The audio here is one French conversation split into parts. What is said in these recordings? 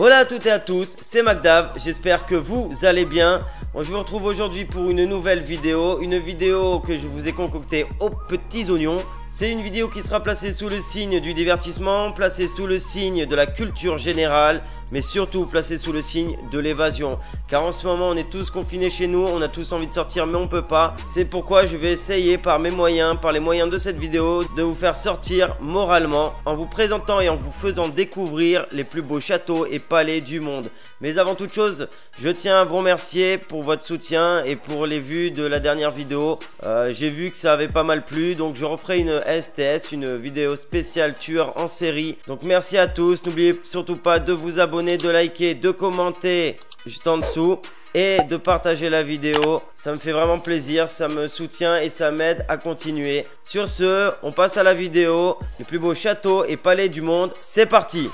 Hola à toutes et à tous, c'est McDav, j'espère que vous allez bien. Bon, je vous retrouve aujourd'hui pour une nouvelle vidéo, que je vous ai concoctée aux petits oignons. C'est une vidéo qui sera placée sous le signe du divertissement, placée sous le signe de la culture générale, mais surtout placée sous le signe de l'évasion. Car en ce moment on est tous confinés chez nous, on a tous envie de sortir mais on peut pas. C'est pourquoi je vais essayer par mes moyens, par les moyens de cette vidéo, de vous faire sortir moralement en vous présentant et en vous faisant découvrir les plus beaux châteaux et palais du monde. Mais avant toute chose, je tiens à vous remercier pour votre soutien et pour les vues de la dernière vidéo. J'ai vu que ça avait pas mal plu, donc je referai une STS, une vidéo spéciale tueur en série. Donc merci à tous, n'oubliez surtout pas de vous abonner, de liker, de commenter juste en dessous et de partager la vidéo. Ça me fait vraiment plaisir, ça me soutient et ça m'aide à continuer. Sur ce, on passe à la vidéo. Les plus beaux châteaux et palais du monde, c'est parti!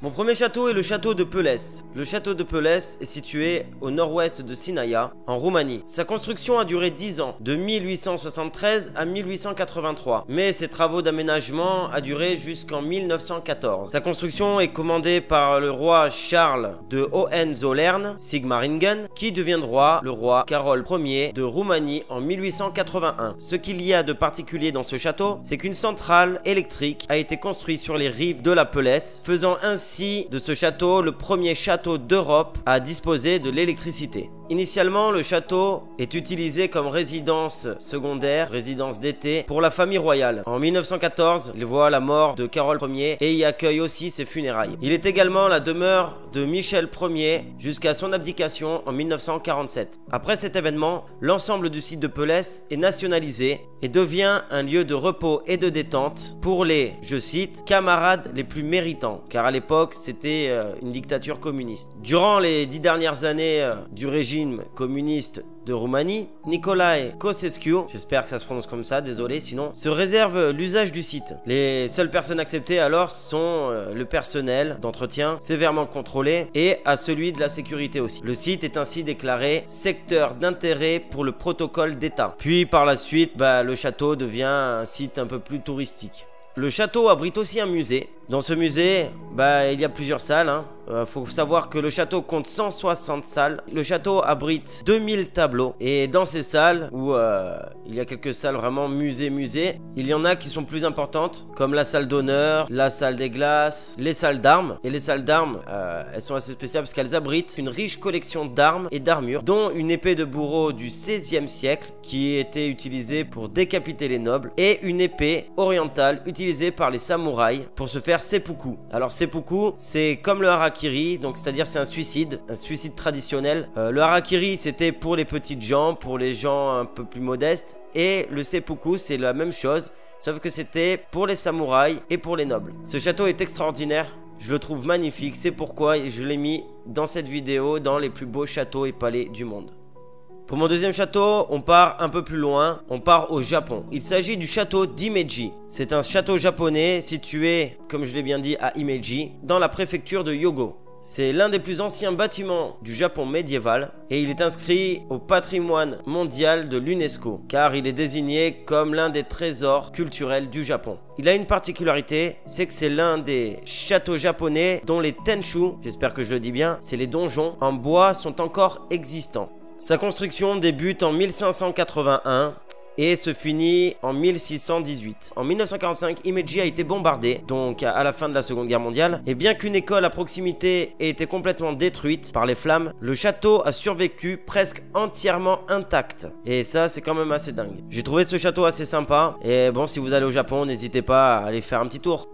Mon premier château est le château de Pélès. Le château de Pélès est situé au nord-ouest de Sinaia, en Roumanie. Sa construction a duré 10 ans, de 1873 à 1883. Mais ses travaux d'aménagement a duré jusqu'en 1914. Sa construction est commandée par le roi Charles de Hohenzollern-Sigmaringen, qui deviendra le roi Carol Ier de Roumanie en 1881. Ce qu'il y a de particulier dans ce château, c'est qu'une centrale électrique a été construite sur les rives de la Pélès, faisant ainsi de ce château le premier château d'Europe à disposer de l'électricité. Initialement, le château est utilisé comme résidence secondaire, résidence d'été pour la famille royale. En 1914, il voit la mort de Carol Ier et y accueille aussi ses funérailles. Il est également la demeure de Michel Ier jusqu'à son abdication en 1947. Après cet événement, l'ensemble du site de Pélès est nationalisé et devient un lieu de repos et de détente pour les, je cite, camarades les plus méritants, car à l'époque c'était une dictature communiste. Durant les 10 dernières années du régime communiste de Roumanie, Nicolae Ceausescu, j'espère que ça se prononce comme ça, désolé sinon, se réserve l'usage du site. Les seules personnes acceptées alors sont le personnel d'entretien sévèrement contrôlé et à celui de la sécurité aussi. Le site est ainsi déclaré secteur d'intérêt pour le protocole d'État. Puis par la suite, le château devient un site un peu plus touristique. Le château abrite aussi un musée. Dans ce musée, il y a plusieurs salles. Faut savoir que le château compte 160 salles. Le château abrite 2000 tableaux. Et dans ces salles, où il y a quelques salles vraiment musée, il y en a qui sont plus importantes, comme la salle d'honneur, la salle des glaces, les salles d'armes. Et les salles d'armes, elles sont assez spéciales parce qu'elles abritent une riche collection d'armes et d'armures, dont une épée de bourreau du XVIe siècle, qui était utilisée pour décapiter les nobles, et une épée orientale utilisée par les samouraïs pour se faire seppuku. Alors seppuku, c'est comme le harakiri, donc c'est-à-dire c'est un suicide traditionnel. Le harakiri, c'était pour les petites gens, pour les gens un peu plus modestes, et le seppuku, c'est la même chose, sauf que c'était pour les samouraïs et pour les nobles. Ce château est extraordinaire, je le trouve magnifique, c'est pourquoi je l'ai mis dans cette vidéo, dans les plus beaux châteaux et palais du monde. Pour mon deuxième château, on part un peu plus loin, on part au Japon. Il s'agit du château d'Imeji. C'est un château japonais situé, comme je l'ai bien dit, à Imeji, dans la préfecture de Hyogo. C'est l'un des plus anciens bâtiments du Japon médiéval et il est inscrit au patrimoine mondial de l'UNESCO car il est désigné comme l'un des trésors culturels du Japon. Il a une particularité, c'est que c'est l'un des châteaux japonais dont les tenshu, j'espère que je le dis bien, c'est les donjons en bois sont encore existants. Sa construction débute en 1581 et se finit en 1618. En 1945, Imeji a été bombardé, donc à la fin de la Seconde Guerre mondiale. Et bien qu'une école à proximité ait été complètement détruite par les flammes, le château a survécu presque entièrement intact. Et ça, c'est quand même assez dingue. J'ai trouvé ce château assez sympa. Et bon, si vous allez au Japon, n'hésitez pas à aller faire un petit tour.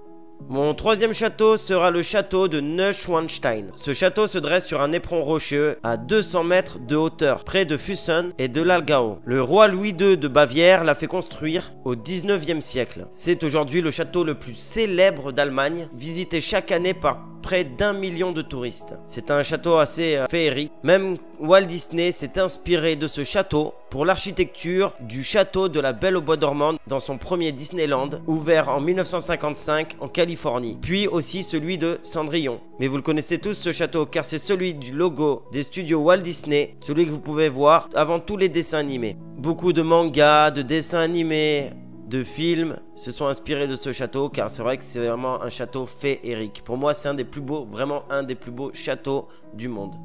Mon troisième château sera le château de Neuschwanstein. Ce château se dresse sur un éperon rocheux à 200 mètres de hauteur, près de Füssen et de l'Allgäu. Le roi Louis II de Bavière l'a fait construire au 19e siècle. C'est aujourd'hui le château le plus célèbre d'Allemagne, visité chaque année par près d'1 million de touristes. C'est un château assez féerique. Même Walt Disney s'est inspiré de ce château pour l'architecture du château de la Belle au Bois dormant dans son premier Disneyland, ouvert en 1955 en Californie, puis aussi celui de Cendrillon. Mais vous le connaissez tous ce château car c'est celui du logo des studios Walt Disney, celui que vous pouvez voir avant tous les dessins animés. Beaucoup de mangas, de dessins animés de films se sont inspirés de ce château, car c'est vrai que c'est vraiment un château féerique. Pour moi, c'est un des plus beaux, vraiment un des plus beaux châteaux du monde.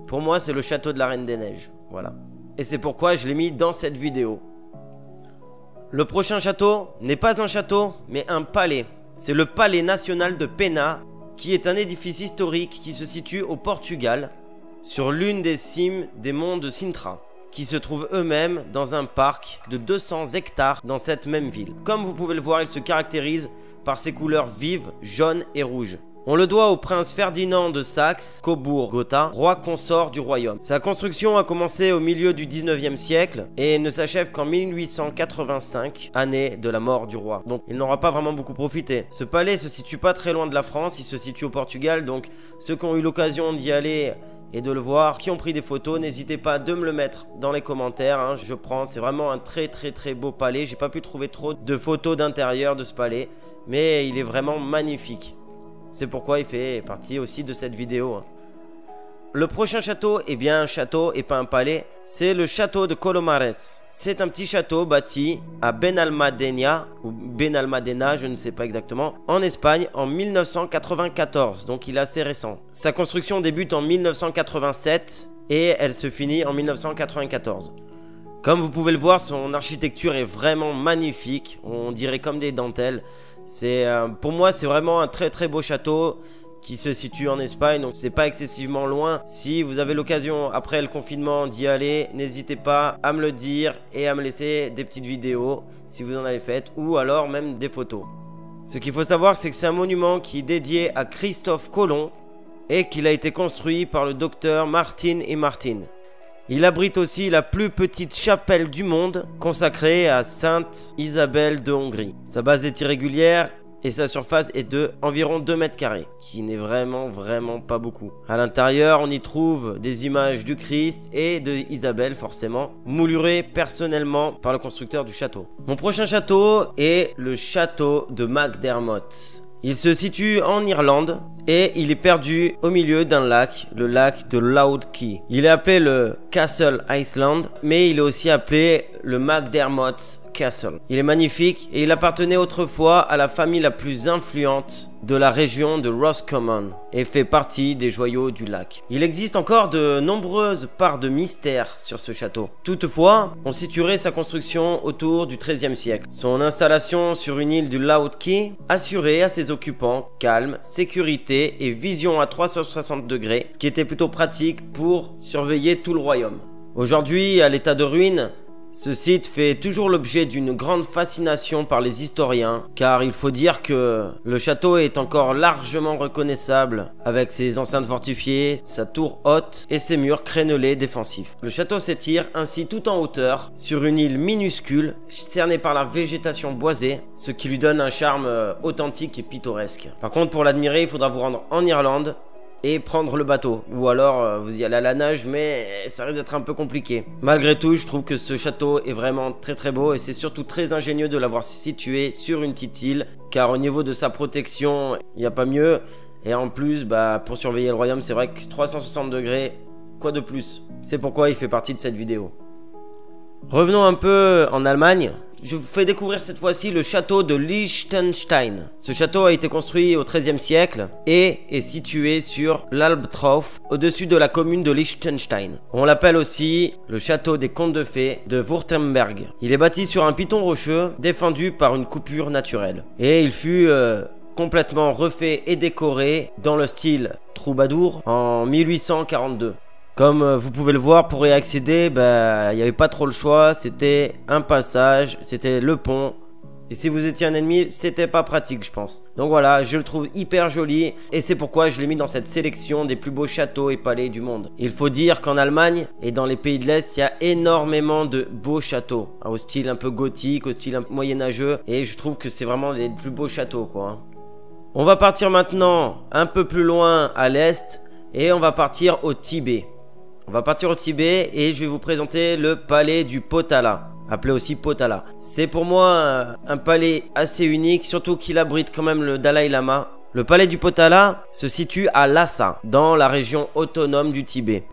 Pour moi, c'est le château de la Reine des Neiges, voilà. Et c'est pourquoi je l'ai mis dans cette vidéo. Le prochain château n'est pas un château, mais un palais. C'est le Palais National de Pena, qui est un édifice historique qui se situe au Portugal, sur l'une des cimes des monts de Sintra, qui se trouvent eux-mêmes dans un parc de 200 hectares dans cette même ville. Comme vous pouvez le voir, il se caractérise par ses couleurs vives, jaune et rouge. On le doit au prince Ferdinand de Saxe-Cobourg-Gotha, roi consort du royaume. Sa construction a commencé au milieu du 19e siècle et ne s'achève qu'en 1885, année de la mort du roi. Donc il n'aura pas vraiment beaucoup profité. Ce palais se situe pas très loin de la France, il se situe au Portugal, donc ceux qui ont eu l'occasion d'y aller et de le voir, qui ont pris des photos, n'hésitez pas de me le mettre dans les commentaires, hein, je prends, c'est vraiment un très beau palais. J'ai pas pu trouver trop de photos d'intérieur de ce palais, mais il est vraiment magnifique. C'est pourquoi il fait partie aussi de cette vidéo. Le prochain château est bien un château et pas un palais. C'est le château de Colomares. C'est un petit château bâti à Benalmadena, ou Benalmadena, je ne sais pas exactement, en Espagne en 1994. Donc il est assez récent. Sa construction débute en 1987 et elle se finit en 1994. Comme vous pouvez le voir, son architecture est vraiment magnifique. On dirait comme des dentelles. Pour moi, c'est vraiment un très beau château qui se situe en Espagne, donc c'est pas excessivement loin. Si vous avez l'occasion après le confinement d'y aller, n'hésitez pas à me le dire et à me laisser des petites vidéos si vous en avez faites, ou alors même des photos. Ce qu'il faut savoir, c'est que c'est un monument qui est dédié à Christophe Colomb et qu'il a été construit par le docteur Martin et Martin. Il abrite aussi la plus petite chapelle du monde consacrée à Sainte Isabelle de Hongrie. Sa base est irrégulière et sa surface est de environ 2 mètres carrés, qui n'est vraiment pas beaucoup. À l'intérieur, on y trouve des images du Christ et de Isabelle forcément, moulurées personnellement par le constructeur du château. Mon prochain château est le château de MacDermot. Il se situe en Irlande et il est perdu au milieu d'un lac, le lac de Loud Key. Il est appelé le Castle Island, mais il est aussi appelé le MacDermot Castle. Il est magnifique et il appartenait autrefois à la famille la plus influente de la région de Roscommon et fait partie des joyaux du lac. Il existe encore de nombreuses parts de mystère sur ce château. Toutefois, on situerait sa construction autour du XIIIe siècle. Son installation sur une île du Loud Key assurait à ses occupants calme, sécurité et vision à 360 degrés, ce qui était plutôt pratique pour surveiller tout le royaume. Aujourd'hui, à l'état de ruine, ce site fait toujours l'objet d'une grande fascination par les historiens, car il faut dire que le château est encore largement reconnaissable avec ses enceintes fortifiées, sa tour haute et ses murs crénelés défensifs. Le château s'étire ainsi tout en hauteur sur une île minuscule cernée par la végétation boisée, ce qui lui donne un charme authentique et pittoresque. Par contre, pour l'admirer, il faudra vous rendre en Irlande et prendre le bateau, ou alors vous y allez à la nage, mais ça risque d'être un peu compliqué. Malgré tout, je trouve que ce château est vraiment très beau et c'est surtout très ingénieux de l'avoir situé sur une petite île, car au niveau de sa protection, il n'y a pas mieux. Et en plus, pour surveiller le royaume, c'est vrai que 360 degrés, quoi de plus? C'est pourquoi il fait partie de cette vidéo. Revenons un peu en Allemagne. Je vous fais découvrir cette fois-ci le château de Liechtenstein. Ce château a été construit au XIIIe siècle et est situé sur l'Albtrauf, au-dessus de la commune de Liechtenstein. On l'appelle aussi le château des contes de fées de Württemberg. Il est bâti sur un piton rocheux défendu par une coupure naturelle. Et il fut complètement refait et décoré dans le style troubadour en 1842. Comme vous pouvez le voir, pour y accéder, il n'y avait pas trop le choix, c'était un passage, c'était le pont. Et si vous étiez un ennemi, c'était pas pratique, je pense. Donc voilà, je le trouve hyper joli et c'est pourquoi je l'ai mis dans cette sélection des plus beaux châteaux et palais du monde. Il faut dire qu'en Allemagne et dans les pays de l'Est, il y a énormément de beaux châteaux, au style un peu gothique, au style un peu moyenâgeux, et je trouve que c'est vraiment les plus beaux châteaux, quoi. On va partir maintenant un peu plus loin à l'Est et on va partir au Tibet. On va partir au Tibet et je vais vous présenter le palais du Potala, appelé aussi Potala. C'est pour moi un palais assez unique, surtout qu'il abrite quand même le Dalai Lama. Le palais du Potala se situe à Lhasa, dans la région autonome du Tibet.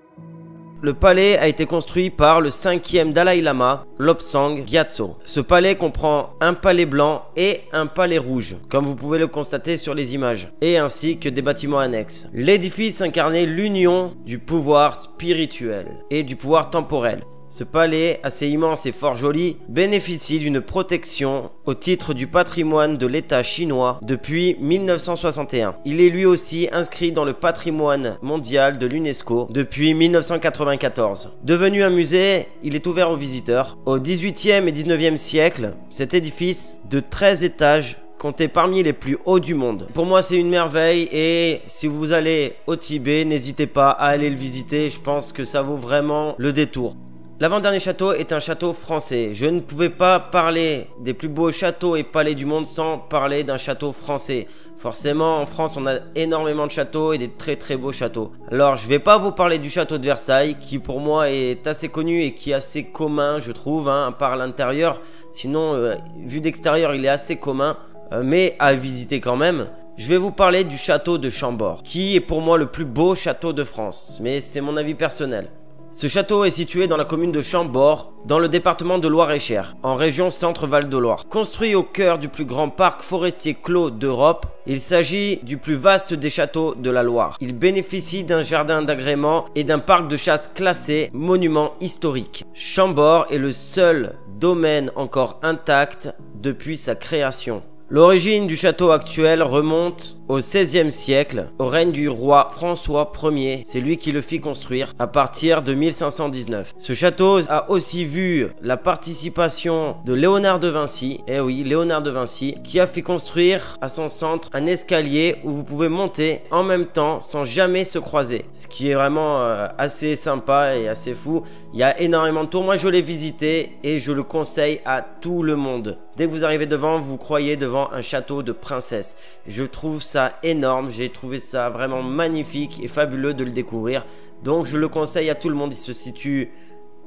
Le palais a été construit par le 5e Dalai Lama, Lobsang Gyatso. Ce palais comprend un palais blanc et un palais rouge, comme vous pouvez le constater sur les images, et ainsi que des bâtiments annexes. L'édifice incarnait l'union du pouvoir spirituel et du pouvoir temporel. Ce palais, assez immense et fort joli, bénéficie d'une protection au titre du patrimoine de l'État chinois depuis 1961. Il est lui aussi inscrit dans le patrimoine mondial de l'UNESCO depuis 1994. Devenu un musée, il est ouvert aux visiteurs. Au 18e et 19e siècle, cet édifice de 13 étages compté parmi les plus hauts du monde. Pour moi, c'est une merveille et si vous allez au Tibet, n'hésitez pas à aller le visiter. Je pense que ça vaut vraiment le détour. L'avant-dernier château est un château français. Je ne pouvais pas parler des plus beaux châteaux et palais du monde sans parler d'un château français. Forcément, en France, on a énormément de châteaux et des très très beaux châteaux. Alors, je vais pas vous parler du château de Versailles, qui pour moi est assez connu et qui est assez commun, je trouve, hein, par l'intérieur. Sinon, vu d'extérieur, il est assez commun, mais à visiter quand même. Je vais vous parler du château de Chambord, qui est pour moi le plus beau château de France, mais c'est mon avis personnel. Ce château est situé dans la commune de Chambord, dans le département de Loir-et-Cher, en région Centre-Val de Loire. Construit au cœur du plus grand parc forestier clos d'Europe, il s'agit du plus vaste des châteaux de la Loire. Il bénéficie d'un jardin d'agrément et d'un parc de chasse classé monument historique. Chambord est le seul domaine encore intact depuis sa création. L'origine du château actuel remonte au XVIe siècle, au règne du roi François Ier. C'est lui qui le fit construire à partir de 1519. Ce château a aussi vu la participation de Léonard de Vinci, eh oui, Léonard de Vinci, qui a fait construire à son centre un escalier où vous pouvez monter en même temps sans jamais se croiser. Ce qui est vraiment assez sympa et assez fou. Il y a énormément de tours. Moi, je l'ai visité et je le conseille à tout le monde. Dès que vous arrivez devant, vous croyez devant un château de princesse. Je trouve ça énorme, j'ai trouvé ça vraiment magnifique et fabuleux de le découvrir. Donc je le conseille à tout le monde, il se situe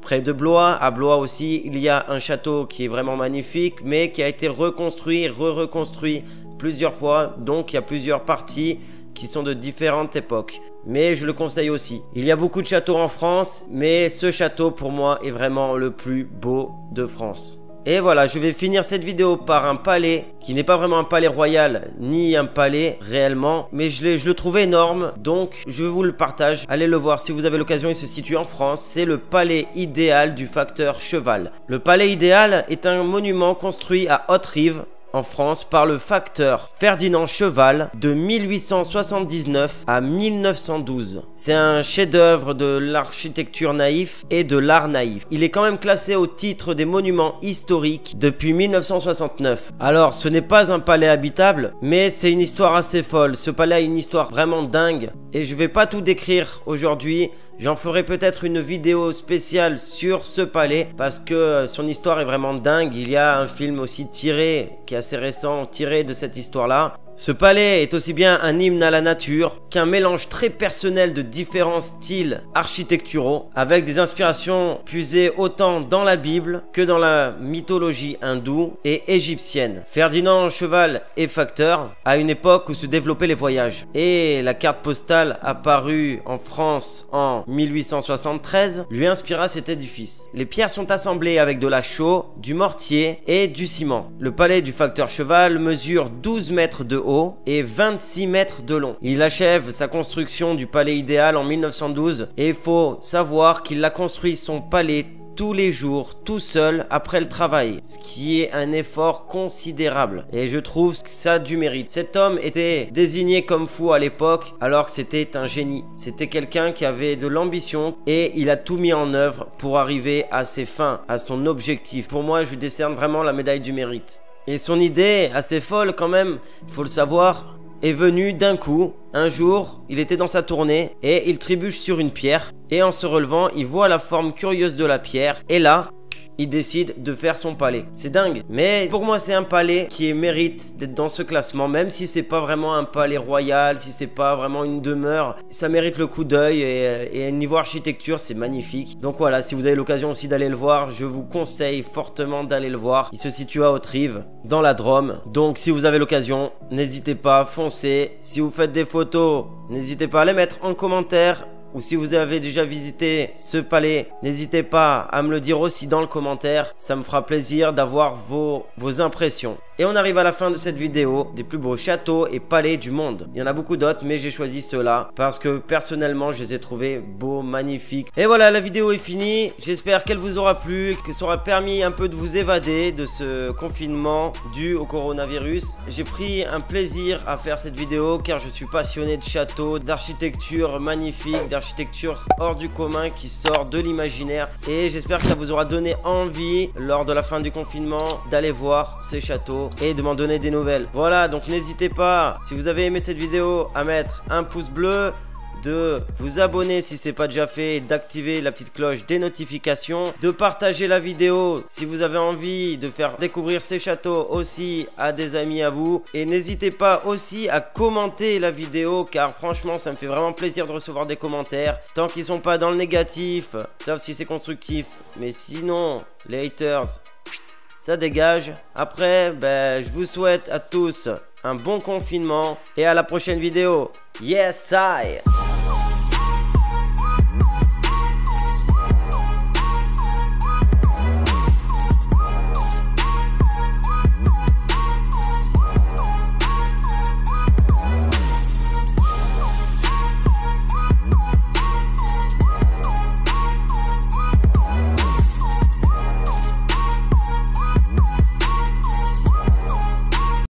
près de Blois. À Blois aussi, il y a un château qui est vraiment magnifique, mais qui a été reconstruit, reconstruit plusieurs fois. Donc il y a plusieurs parties qui sont de différentes époques. Mais je le conseille aussi. Il y a beaucoup de châteaux en France, mais ce château pour moi est vraiment le plus beau de France. Et voilà, je vais finir cette vidéo par un palais qui n'est pas vraiment un palais royal ni un palais réellement, mais je le trouve énorme, donc je vous le partage. Allez le voir si vous avez l'occasion, il se situe en France. C'est le palais idéal du facteur Cheval. Le palais idéal est un monument construit à Haute-Rive, en France, par le facteur Ferdinand Cheval de 1879 à 1912. C'est un chef-d'œuvre de l'architecture naïf et de l'art naïf. Il est quand même classé au titre des monuments historiques depuis 1969. Alors, ce n'est pas un palais habitable, mais c'est une histoire assez folle. Ce palais a une histoire vraiment dingue et je vais pas tout décrire aujourd'hui. J'en ferai peut-être une vidéo spéciale sur ce palais parce que son histoire est vraiment dingue. Il y a un film aussi tiré, qui est assez récent, tiré de cette histoire-là. Ce palais est aussi bien un hymne à la nature qu'un mélange très personnel de différents styles architecturaux avec des inspirations puisées autant dans la Bible que dans la mythologie hindoue et égyptienne. Ferdinand Cheval est facteur à une époque où se développaient les voyages et la carte postale apparue en France en 1873 lui inspira cet édifice. Les pierres sont assemblées avec de la chaux, du mortier et du ciment. Le palais du facteur Cheval mesure 12 mètres de haut et 26 mètres de long. Il achève sa construction du palais idéal en 1912 et il faut savoir qu'il a construit son palais tous les jours, tout seul, après le travail, ce qui est un effort considérable et je trouve que ça a du mérite. Cet homme était désigné comme fou à l'époque alors que c'était un génie. C'était quelqu'un qui avait de l'ambition et il a tout mis en œuvre pour arriver à ses fins, à son objectif. Pour moi, je lui décerne vraiment la médaille du mérite. Et son idée, assez folle quand même, il faut le savoir, est venue d'un coup. Un jour, il était dans sa tournée et il trébuche sur une pierre. Et en se relevant, il voit la forme curieuse de la pierre. Et là, il décide de faire son palais. C'est dingue. Mais pour moi, c'est un palais qui mérite d'être dans ce classement. Même si c'est pas vraiment un palais royal, si c'est pas vraiment une demeure, ça mérite le coup d'œil. Et niveau architecture, c'est magnifique. Donc voilà, si vous avez l'occasion aussi d'aller le voir, je vous conseille fortement d'aller le voir. Il se situe à Haute-Rive, dans la Drôme. Donc si vous avez l'occasion, n'hésitez pas, foncez. Si vous faites des photos, n'hésitez pas à les mettre en commentaire. ou si vous avez déjà visité ce palais, n'hésitez pas à me le dire aussi dans le commentaire. Ça me fera plaisir d'avoir vos impressions. Et on arrive à la fin de cette vidéo des plus beaux châteaux et palais du monde. Il y en a beaucoup d'autres, mais j'ai choisi ceux-là parce que personnellement, je les ai trouvés beaux, magnifiques. Et voilà, la vidéo est finie. J'espère qu'elle vous aura plu, que ça aura permis un peu de vous évader de ce confinement dû au coronavirus. J'ai pris un plaisir à faire cette vidéo car je suis passionné de châteaux, d'architecture magnifique, d'architecture hors du commun qui sort de l'imaginaire. Et j'espère que ça vous aura donné envie lors de la fin du confinement d'aller voir ces châteaux et de m'en donner des nouvelles. Voilà, donc n'hésitez pas, si vous avez aimé cette vidéo, à mettre un pouce bleu, de vous abonner si ce n'est pas déjà fait, d'activer la petite cloche des notifications, de partager la vidéo si vous avez envie de faire découvrir ces châteaux aussi à des amis à vous. Et n'hésitez pas aussi à commenter la vidéo car franchement ça me fait vraiment plaisir de recevoir des commentaires tant qu'ils sont pas dans le négatif, sauf si c'est constructif. Mais sinon, les haters, ça dégage. Après, je vous souhaite à tous un bon confinement et à la prochaine vidéo. Yes, I